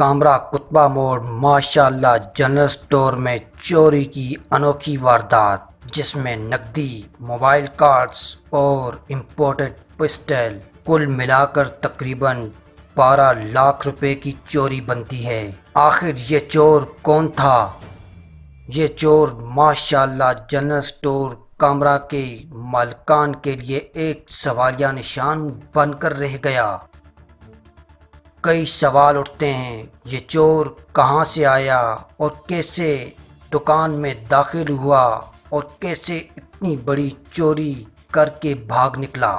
कामरा कुतबा मोड़ माशाल्लाह general store में चोरी की अनोखी वारदात, जिसमें नकदी, मोबाइल कार्ड्स और इंपोर्टेड पिस्टल कुल मिलाकर तकरीबन 12 लाख रुपए की चोरी बनती है। आखिर ये चोर कौन था? ये चोर माशाल्लाह जनरल स्टोर कामरा के मालिकान के लिए एक सवालिया निशान बनकर रह गया। कई सवाल उठते हैं, ये चोर कहाँ से आया और कैसे दुकान में दाखिल हुआ और कैसे इतनी बड़ी चोरी करके भाग निकला।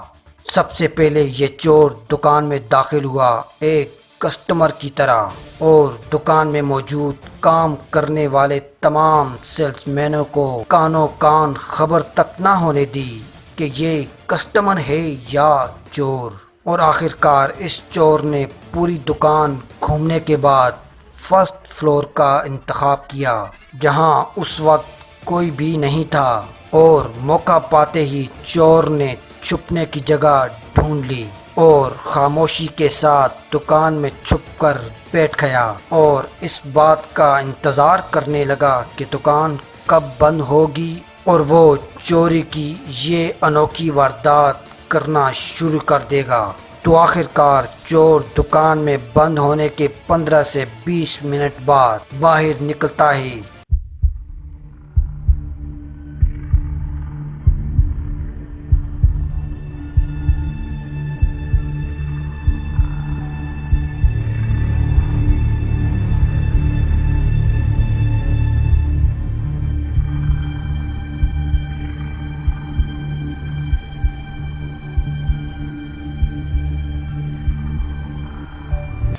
सबसे पहले ये चोर दुकान में दाखिल हुआ एक कस्टमर की तरह और दुकान में मौजूद काम करने वाले तमाम सेल्समैनों को कानों कान खबर तक ना होने दी कि ये कस्टमर है या चोर। और आखिरकार इस चोर ने पूरी दुकान घूमने के बाद फर्स्ट फ्लोर का इंतखाब किया, जहां उस वक्त कोई भी नहीं था, और मौका पाते ही चोर ने छुपने की जगह ढूंढ ली और खामोशी के साथ दुकान में छुपकर बैठ गया और इस बात का इंतज़ार करने लगा कि दुकान कब बंद होगी और वो चोरी की ये अनोखी वारदात करना शुरू कर देगा। तो आखिरकार चोर दुकान में बंद होने के 15 से 20 मिनट बाद बाहर निकलता है।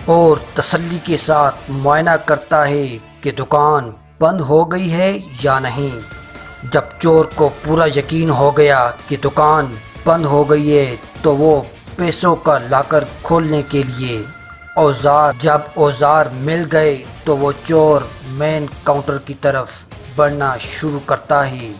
और तसल्ली के साथ मुआयना करता है कि दुकान बंद हो गई है या नहीं। जब चोर को पूरा यकीन हो गया कि दुकान बंद हो गई है तो वो पैसों का लाकर खोलने के लिए औजार मिल गए तो वो चोर मेन काउंटर की तरफ बढ़ना शुरू करता है।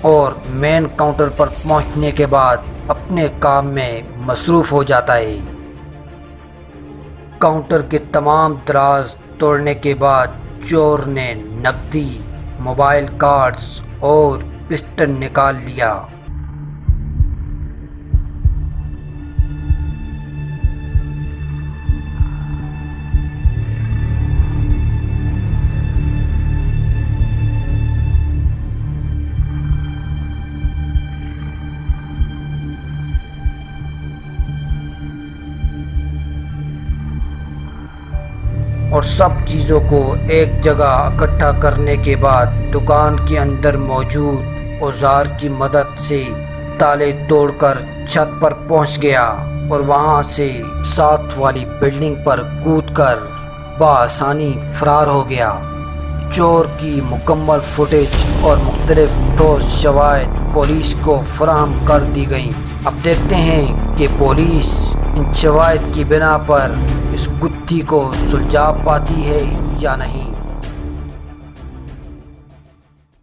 और मेन काउंटर पर पहुंचने के बाद अपने काम में मसरूफ़ हो जाता है। काउंटर के तमाम दराज तोड़ने के बाद चोर ने नकदी, मोबाइल कार्ड्स और पिस्टल निकाल लिया। और सब चीज़ों को एक जगह इकट्ठा करने के बाद दुकान के अंदर मौजूद औजार की मदद से ताले तोड़कर छत पर पहुंच गया और वहां से 7 वाली बिल्डिंग पर कूदकर बआसानी फरार हो गया। चोर की मुकम्मल फुटेज और मुख्तलिफ ठोस शवाहिद पुलिस को फराहम कर दी गई। अब देखते हैं कि पुलिस इन शवाहिद की बिना पर इस गुत्थी को सुलझा पाती है या नहीं।